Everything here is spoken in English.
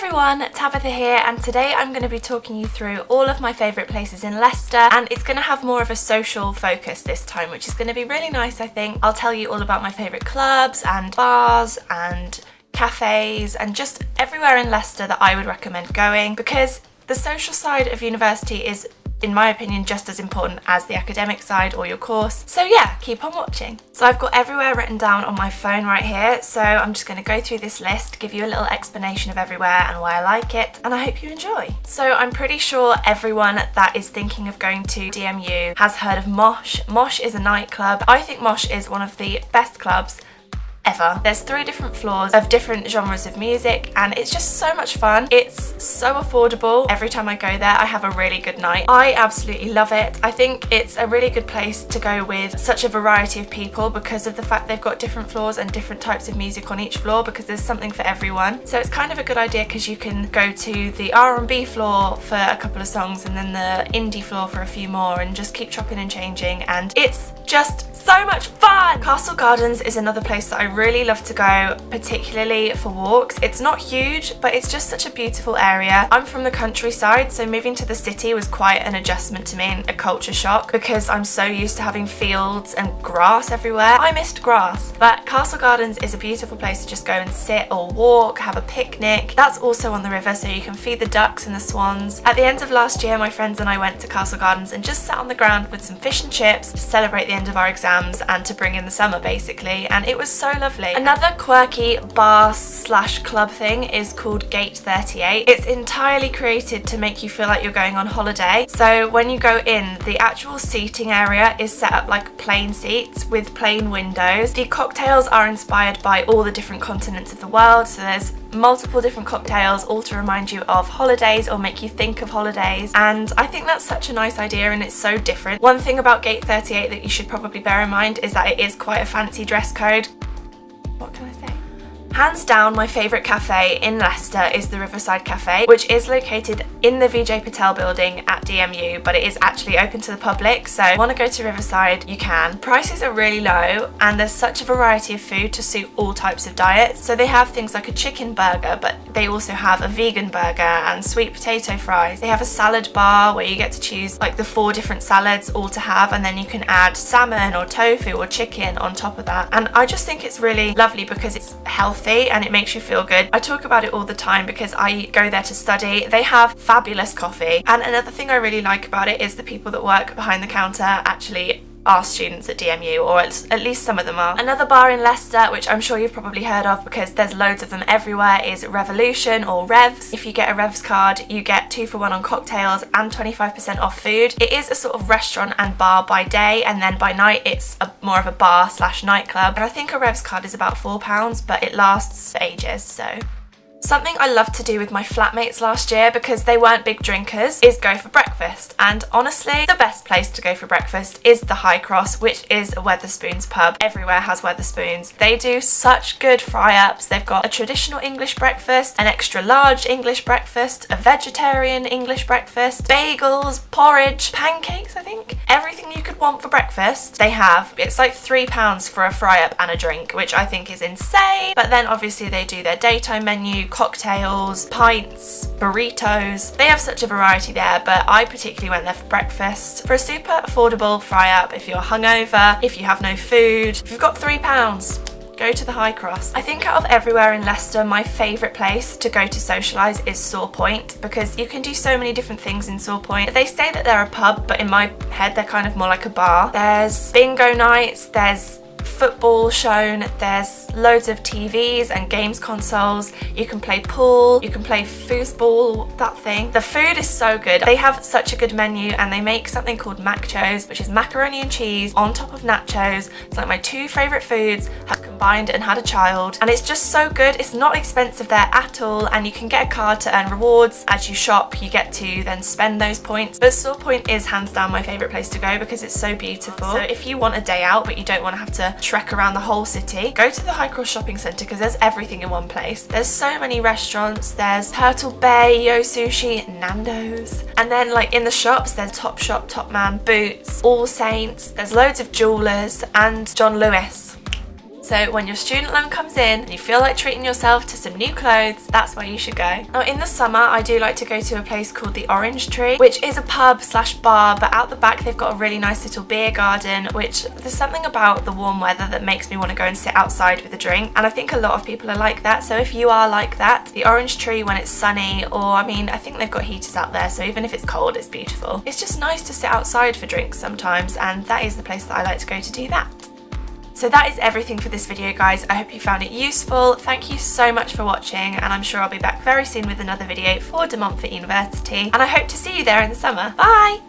everyone, Tabitha here, and today I'm going to be talking you through all of my favourite places in Leicester, and it's going to have more of a social focus this time, which is going to be really nice, I think. I'll tell you all about my favourite clubs and bars and cafes and just everywhere in Leicester that I would recommend going, because the social side of university is, in my opinion, just as important as the academic side or your course. So yeah, keep on watching. So I've got everywhere written down on my phone right here, so I'm just going to go through this list, give you a little explanation of everywhere and why I like it, and I hope you enjoy. So I'm pretty sure everyone that is thinking of going to DMU has heard of Mosh. Mosh is a nightclub. I think Mosh is one of the best clubs ever. There's 3 different floors of different genres of music, and it's just so much fun. It's so affordable. Every time I go there, I have a really good night. I absolutely love it. I think it's a really good place to go with such a variety of people because of the fact they've got different floors and different types of music on each floor, because there's something for everyone. So it's kind of a good idea because you can go to the R&B floor for a couple of songs and then the indie floor for a few more and just keep chopping and changing, and it's just so much fun! Castle Gardens is another place that I really love to go, particularly for walks. It's not huge, but it's just such a beautiful area. I'm from the countryside, so moving to the city was quite an adjustment to me and a culture shock because I'm so used to having fields and grass everywhere. I missed grass, but Castle Gardens is a beautiful place to just go and sit or walk, have a picnic. That's also on the river, so you can feed the ducks and the swans. At the end of last year, my friends and I went to Castle Gardens and just sat on the ground with some fish and chips to celebrate the end of our exams and to bring in the summer basically, and it was so lovely. Another quirky bar slash club thing is called Gate 38. It's entirely created to make you feel like you're going on holiday. So when you go in, the actual seating area is set up like plain seats with plain windows. The cocktails are inspired by all the different continents of the world, so there's multiple different cocktails all to remind you of holidays or make you think of holidays, and I think that's such a nice idea and it's so different. One thing about Gate 38 that you should probably bear in mind is that it is quite a fancy dress code. What can I say? Hands down, my favourite cafe in Leicester is the Riverside Cafe, which is located in the VJ Patel building at DMU, but it is actually open to the public, so if you want to go to Riverside, you can. Prices are really low, and there's such a variety of food to suit all types of diets. So they have things like a chicken burger, but they also have a vegan burger and sweet potato fries. They have a salad bar where you get to choose like the 4 different salads all to have, and then you can add salmon or tofu or chicken on top of that. And I just think it's really lovely because it's healthy and it makes you feel good. I talk about it all the time because I go there to study. They have fabulous coffee, and another thing I really like about it is the people that work behind the counter actually are students at DMU, or at least some of them are. Another bar in Leicester, which I'm sure you've probably heard of because there's loads of them everywhere, is Revolution or Revs. If you get a Revs card, you get 2 for 1 on cocktails and 25% off food. It is a sort of restaurant and bar by day, and then by night it's more of a bar slash nightclub, and I think a Revs card is about £4, but it lasts for ages, so. Something I loved to do with my flatmates last year, because they weren't big drinkers, is go for breakfast. And honestly, the best place to go for breakfast is the High Cross, which is a Wetherspoons pub. Everywhere has Wetherspoons. They do such good fry-ups. They've got a traditional English breakfast, an extra large English breakfast, a vegetarian English breakfast, bagels, porridge, pancakes, I think. Everything you could want for breakfast, they have. It's like £3 for a fry-up and a drink, which I think is insane. But then obviously they do their daytime menu, cocktails, pints, burritos. They have such a variety there, but I particularly went there for breakfast. For a super affordable fry-up, if you're hungover, if you have no food, if you've got £3, go to the High Cross. I think out of everywhere in Leicester, my favourite place to go to socialise is Saw Point, because you can do so many different things in Saw Point. They say that they're a pub, but in my head they're kind of more like a bar. There's bingo nights, there's football shown, there's loads of TVs and games consoles, you can play pool, you can play foosball, that thing. The food is so good. They have such a good menu, and they make something called macchos, which is macaroni and cheese on top of nachos. It's like my 2 favourite foods have combined and had a child, and it's just so good. It's not expensive there at all, and you can get a card to earn rewards. As you shop, you get to then spend those points. But Saw Point is hands down my favourite place to go because it's so beautiful. So if you want a day out but you don't want to have to trek around the whole city, go to the High Cross shopping centre because there's everything in one place. There's so many restaurants. There's Turtle Bay, Yo Sushi, Nando's, and then like in the shops there's Topshop, Topman, Boots, All Saints. There's loads of jewellers and John Lewis. So when your student loan comes in and you feel like treating yourself to some new clothes, that's where you should go. Now in the summer, I do like to go to a place called the Orange Tree, which is a pub slash bar, but out the back they've got a really nice little beer garden, which there's something about the warm weather that makes me want to go and sit outside with a drink, and I think a lot of people are like that. So if you are like that, the Orange Tree when it's sunny, or I mean I think they've got heaters out there, so even if it's cold it's beautiful. It's just nice to sit outside for drinks sometimes, and that is the place that I like to go to do that. So that is everything for this video, guys. I hope you found it useful. Thank you so much for watching, and I'm sure I'll be back very soon with another video for De Montfort University, and I hope to see you there in the summer. Bye!